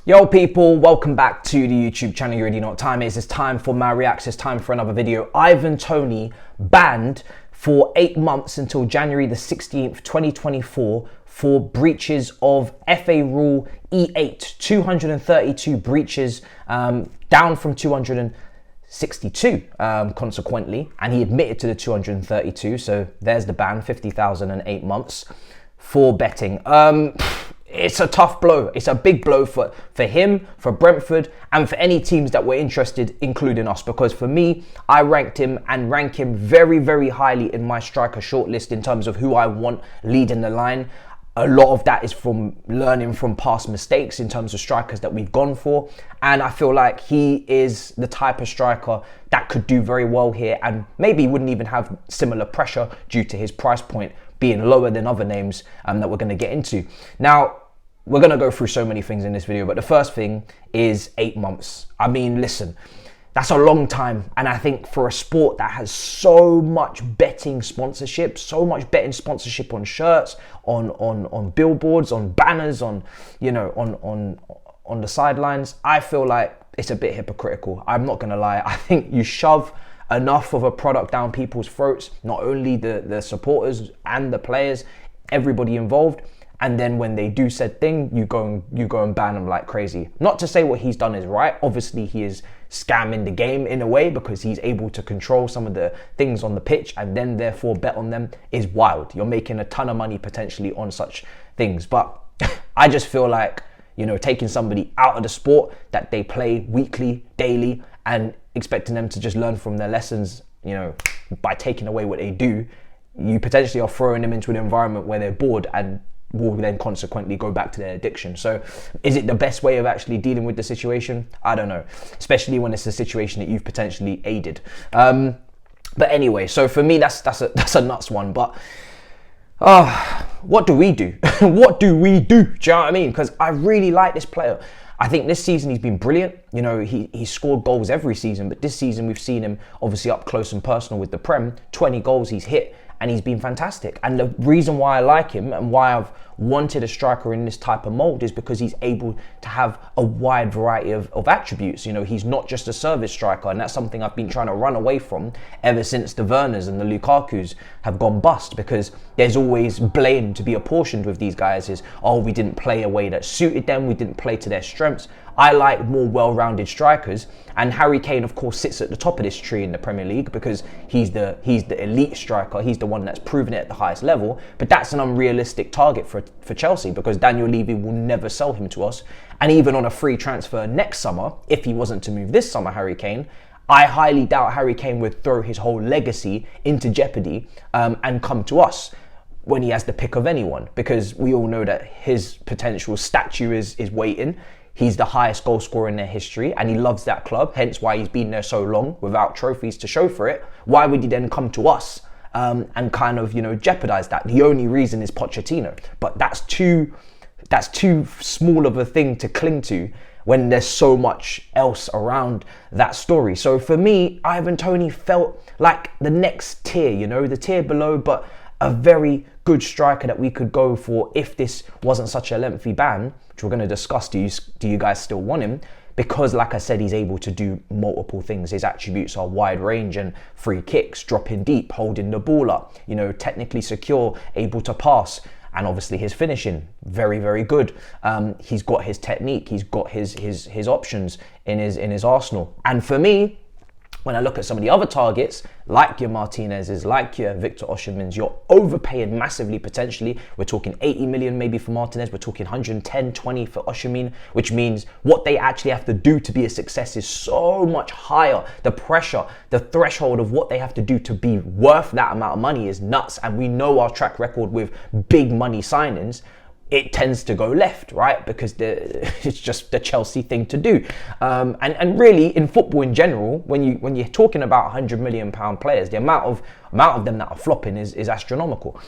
Yo people, welcome back to the YouTube channel. You already know what time it is. It's time for my reacts. It's time for another video. Toney banned for 8 months until January the 16th, 2024 for breaches of FA Rule E8. 232 breaches, down from 262 consequently, and he admitted to the 232, so there's the ban, 50,000 and 8 months for betting. It's a tough blow. It's a big blow for him, for Brentford, and for any teams that were interested, including us. Because for me, I ranked him and rank him very, very highly in my striker shortlist in terms of who I want leading the line. A lot of that is from learning from past mistakes in terms of strikers that we've gone for. And I feel like he is the type of striker that could do very well here and maybe wouldn't even have similar pressure due to his price point being lower than other names that we're going to get into. Now, we're going to go through so many things in this video, but the first thing is 8 months. I mean, listen, that's a long time. And I think for a sport that has so much betting sponsorship, on shirts, on billboards, on banners, on, you know, on the sidelines, I feel like it's a bit hypocritical. I'm not going to lie. I think you shove enough of a product down people's throats, not only the supporters and the players, everybody involved, and then when they do said thing, you go and ban them like crazy. Not to say what he's done is right. Obviously, he is scamming the game in a way because he's able to control some of the things on the pitch and then therefore bet on them is wild. You're making a ton of money potentially on such things. But I just feel like, you know, taking somebody out of the sport that they play weekly, daily, and expecting them to just learn from their lessons, you know, by taking away what they do, you potentially are throwing them into an environment where they're bored and will then consequently go back to their addiction. So is it the best way of actually dealing with the situation? I don't know, especially when it's a situation that you've potentially aided. But anyway, so for me, that's a nuts one. But what do we do? What do we do? Do you know what I mean? Because I really like this player. I think this season he's been brilliant. You know, he scored goals every season, but this season we've seen him obviously up close and personal with the Prem. 20 goals he's hit, and he's been fantastic. And the reason why I like him and why I've wanted a striker in this type of mold is because he's able to have a wide variety of attributes. You know, he's not just a service striker, and that's something I've been trying to run away from ever since the Werners and the Lukakus have gone bust, because there's always blame to be apportioned with these guys is, oh, we didn't play a way that suited them, we didn't play to their strengths. I like more well-rounded strikers, and Harry Kane, of course, sits at the top of this tree in the Premier League because he's the elite striker. He's the one that's proven it at the highest level. But that's an unrealistic target for Chelsea, because Daniel Levy will never sell him to us. And even on a free transfer next summer, if he wasn't to move this summer, Harry Kane, I highly doubt Harry Kane would throw his whole legacy into jeopardy and come to us when he has the pick of anyone, because we all know that his potential statue is waiting. He's the highest goal scorer in their history, and he loves that club, hence why he's been there so long without trophies to show for it. Why would he then come to us and kind of, you know, jeopardize that? The only reason is Pochettino, but that's too small of a thing to cling to when there's so much else around that story. So for me, Toney felt like the next tier, you know, the tier below, but a very good striker that we could go for if this wasn't such a lengthy ban, which we're going to discuss. Do you guys still want him? Because like I said, he's able to do multiple things. His attributes are wide range and free kicks, dropping deep, holding the ball up, you know, technically secure, able to pass. And obviously his finishing, very, very good. He's got his technique, he's got his options in his arsenal. And for me, when I look at some of the other targets, like your Martinez's, like your Victor Osimhen's, you're overpaying massively potentially. We're talking 80 million maybe for Martinez, we're talking 110, 20 for Osimhen, which means what they actually have to do to be a success is so much higher. The pressure, the threshold of what they have to do to be worth that amount of money is nuts. And we know our track record with big money signings, it tends to go left, right? Because it's just the Chelsea thing to do. And really in football in general, when you're talking about £100 million players, the amount amount of them that are flopping is astronomical.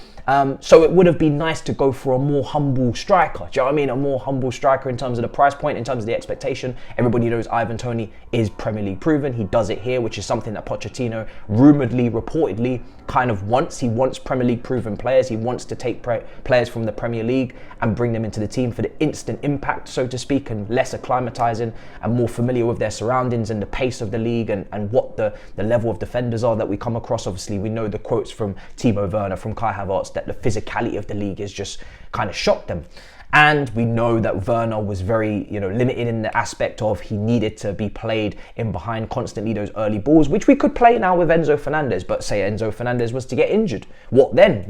So it would have been nice to go for a more humble striker. Do you know what I mean? A more humble striker in terms of the price point, in terms of the expectation. Everybody knows Ivan Toney is Premier League proven. He does it here, which is something that Pochettino rumouredly, reportedly kind of wants. He wants Premier League proven players. He wants to take players from the Premier League and bring them into the team for the instant impact, so to speak, and less acclimatising and more familiar with their surroundings and the pace of the league and what the level of defenders are that we come across. Obviously, we know the quotes from Timo Werner, from Kai Havertz, that the physicality of the league is just kind of shocked them. And we know that Werner was very, limited in the aspect of he needed to be played in behind constantly those early balls, which we could play now with Enzo Fernandez. But say Enzo Fernandez was to get injured, what then?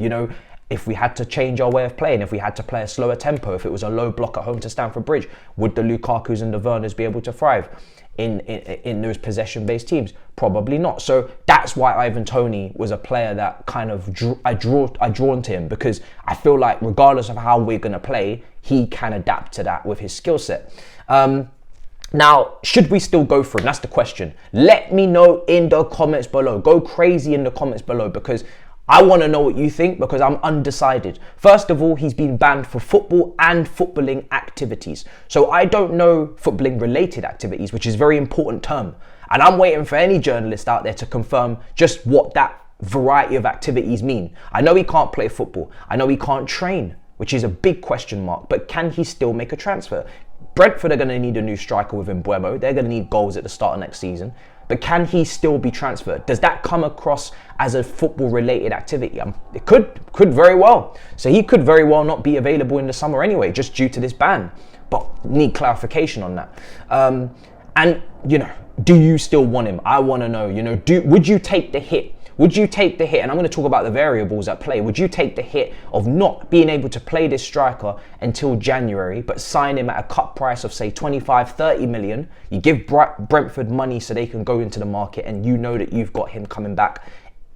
If we had to change our way of playing, if we had to play a slower tempo, if it was a low block at home to Stamford Bridge, would the Lukakus and the Werners be able to thrive in those possession-based teams? Probably not. So that's why Ivan Toney was a player that kind of I drawn to him, because I feel like regardless of how we're going to play, he can adapt to that with his skill set. Now, should we still go for him? That's the question. Let me know in the comments below. Go crazy in the comments below, because I want to know what you think, because I'm undecided. First of all, he's been banned for football and footballing activities. So I don't know footballing related activities, which is a very important term. And I'm waiting for any journalist out there to confirm just what that variety of activities mean. I know he can't play football. I know he can't train, which is a big question mark. But can he still make a transfer? Brentford are going to need a new striker with Mbeumo. They're going to need goals at the start of next season. But can he still be transferred? Does that come across as a football-related activity? It could very well. So he could very well not be available in the summer anyway, just due to this ban. But need clarification on that. And do you still want him? I want to know. Would you take the hit? Would you take the hit? And I'm going to talk about the variables at play. Would you take the hit of not being able to play this striker until January, but sign him at a cut price of, say, 25, 30 million? You give Brentford money so they can go into the market, and you know that you've got him coming back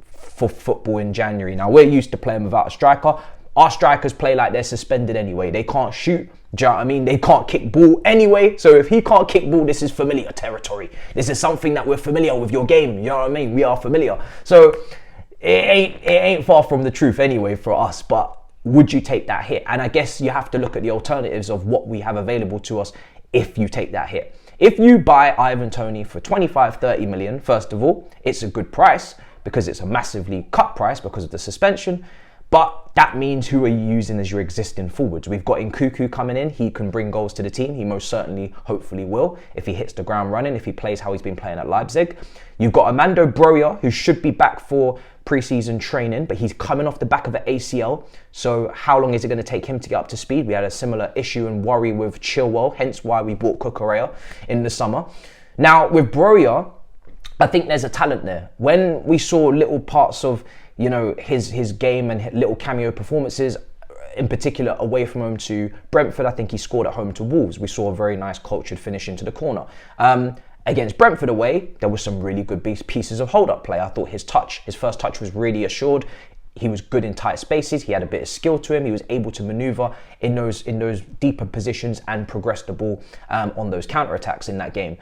for football in January. Now, we're used to playing without a striker. Our strikers play like they're suspended anyway. They can't shoot. Do you know what I mean? They can't kick ball anyway. So if he can't kick ball, this is familiar territory. This is something that we're familiar with your game. You know what I mean? We are familiar. So it ain't far from the truth anyway for us. But would you take that hit? And I guess you have to look at the alternatives of what we have available to us if you take that hit. If you buy Ivan Toney for 25, 30 million, first of all, it's a good price because it's a massively cut price because of the suspension. But that means who are you using as your existing forwards? We've got Lukaku coming in. He can bring goals to the team. He most certainly, hopefully will, if he hits the ground running, if he plays how he's been playing at Leipzig. You've got Armando Broja, who should be back for pre-season training, but he's coming off the back of an ACL. So how long is it going to take him to get up to speed? We had a similar issue and worry with Chilwell, hence why we bought Cucurella in the summer. Now, with Broja, I think there's a talent there. When we saw little parts of his game and little cameo performances, in particular away from home to Brentford, I think he scored at home to Wolves. We saw a very nice cultured finish into the corner. Against Brentford away, there was some really good pieces of hold-up play. I thought his first touch was really assured. He was good in tight spaces. He had a bit of skill to him. He was able to maneuver in those deeper positions and progress the ball on those counter-attacks in that game.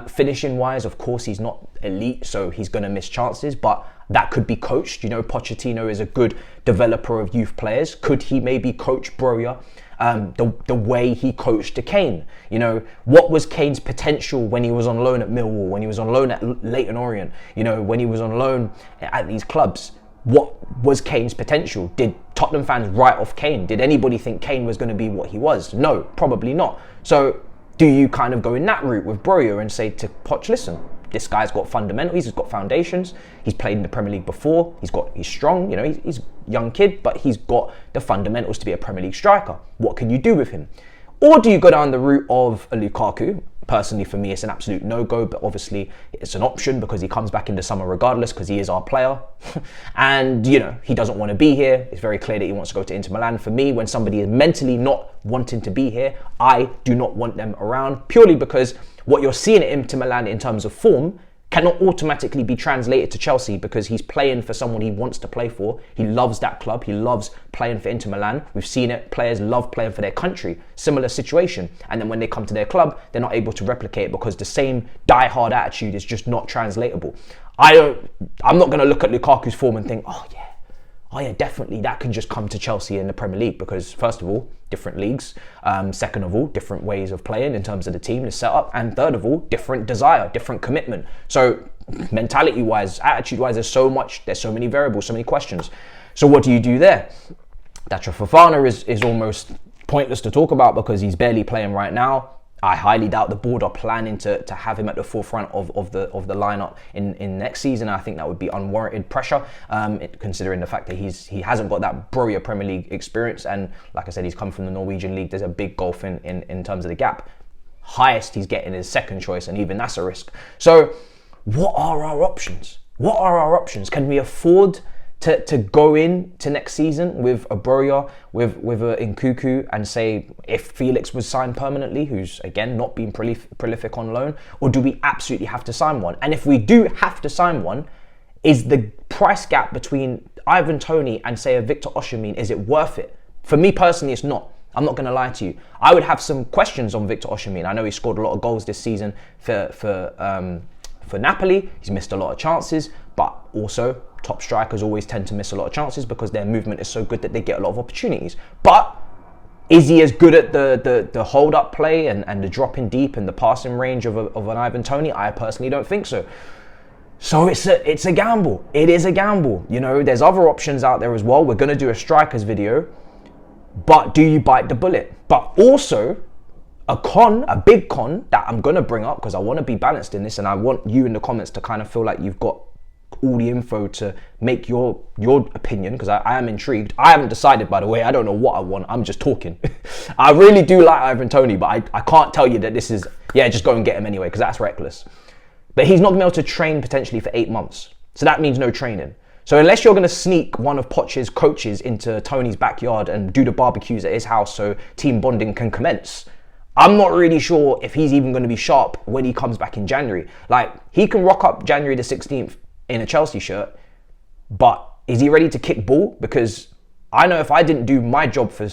Finishing wise, of course, he's not elite, so he's going to miss chances, but that could be coached. Pochettino is a good developer of youth players. Could he maybe coach Broja the way he coached Kane? What was Kane's potential when he was on loan at Millwall, when he was on loan at Leyton Orient, when he was on loan at these clubs? What was Kane's potential? Did Tottenham fans write off Kane? Did anybody think Kane was going to be what he was? No, probably not. So do you kind of go in that route with Broja and say to Poch, listen, this guy's got fundamentals, he's got foundations, he's played in the Premier League before, he's strong, he's a young kid, but he's got the fundamentals to be a Premier League striker. What can you do with him? Or do you go down the route of a Lukaku? Personally, for me, it's an absolute no-go, but obviously it's an option because he comes back in the summer regardless because he is our player. And, he doesn't want to be here. It's very clear that he wants to go to Inter Milan. For me, when somebody is mentally not wanting to be here, I do not want them around, purely because what you're seeing at Inter Milan in terms of form cannot automatically be translated to Chelsea because he's playing for someone he wants to play for. He loves that club. He loves playing for Inter Milan. We've seen it. Players love playing for their country. Similar situation. And then when they come to their club, they're not able to replicate it because the same die-hard attitude is just not translatable. I'm not going to look at Lukaku's form and think, oh yeah, definitely that can just come to Chelsea in the Premier League because first of all, different leagues. Second of all, different ways of playing in terms of the team, the setup. And third of all, different desire, different commitment. So mentality-wise, attitude-wise, there's so many variables, so many questions. So what do you do there? Datro Fofana is almost pointless to talk about because he's barely playing right now. I highly doubt the board are planning to have him at the forefront of the lineup in next season. I think that would be unwarranted pressure, considering the fact that he hasn't got that Broya Premier League experience, and like I said, he's come from the Norwegian league. There's a big gulf in terms of the gap. Highest he's getting is second choice, and even that's a risk. So, what are our options? What are our options? Can we afford to go in to next season with a Broya, with a Nkuku, and say if Felix was signed permanently, who's again not being prolific on loan, or do we absolutely have to sign one? And if we do have to sign one, is the price gap between Ivan Toney and say a Victor Osimhen, is it worth it? For me personally, it's not. I'm not going to lie to you. I would have some questions on Victor Osimhen. I know he scored a lot of goals this season for Napoli. He's missed a lot of chances, but also top strikers always tend to miss a lot of chances because their movement is so good that they get a lot of opportunities. But is he as good at the hold-up play and the dropping deep and the passing range of an Ivan Toney? I personally don't think so. So it's a gamble. It is a gamble. You know, there's other options out there as well. We're going to do a strikers video. But do you bite the bullet? But also, a big con that I'm going to bring up because I want to be balanced in this and I want you in the comments to kind of feel like you've got all the info to make your opinion, because I am intrigued. I haven't decided, by the way. I don't know what I want. I'm just talking. I really do like Ivan Toney, but I can't tell you that this is, just go and get him anyway, because that's reckless. But he's not going to be able to train potentially for 8 months. So that means no training. So unless you're going to sneak one of Poch's coaches into Tony's backyard and do the barbecues at his house so team bonding can commence, I'm not really sure if he's even going to be sharp when he comes back in January. Like, he can rock up January the 16th in a Chelsea shirt, but is he ready to kick ball? Because I know if I didn't do my job for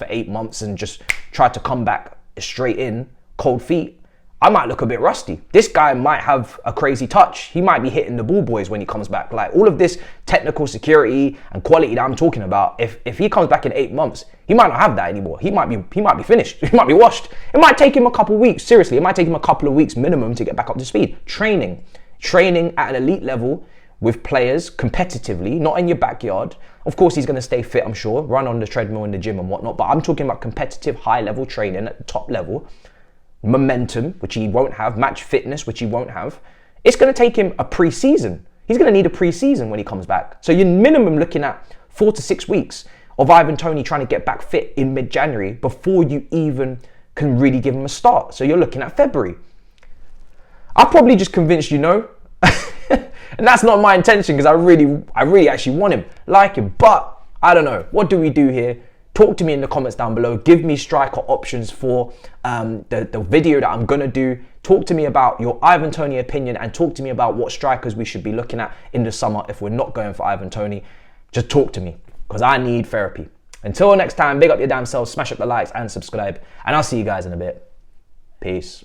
8 months and just try to come back straight in, cold feet, I might look a bit rusty. This guy might have a crazy touch. He might be hitting the ball boys when he comes back. Like, all of this technical security and quality that I'm talking about, if he comes back in 8 months, he might not have that anymore. He might be finished. He might be washed. It might take him a couple of weeks. Seriously, it might take him a couple of weeks minimum to get back up to speed. Training at an elite level with players competitively, not in your backyard. Of course, he's going to stay fit, I'm sure, run on the treadmill in the gym and whatnot, but I'm talking about competitive high-level training at the top level, momentum, which he won't have, match fitness, which he won't have. It's going to take him a pre-season. He's going to need a pre-season when he comes back. So you're minimum looking at 4 to 6 weeks of Ivan Toney trying to get back fit in mid-January before you even can really give him a start. So you're looking at February. I probably just convinced you no. And that's not my intention, because I really actually want him, like him. But I don't know. What do we do here? Talk to me in the comments down below. Give me striker options for the video that I'm going to do. Talk to me about your Ivan Toney opinion, and talk to me about what strikers we should be looking at in the summer if we're not going for Ivan Toney. Just talk to me, because I need therapy. Until next time, big up your damn selves, smash up the likes and subscribe. And I'll see you guys in a bit. Peace.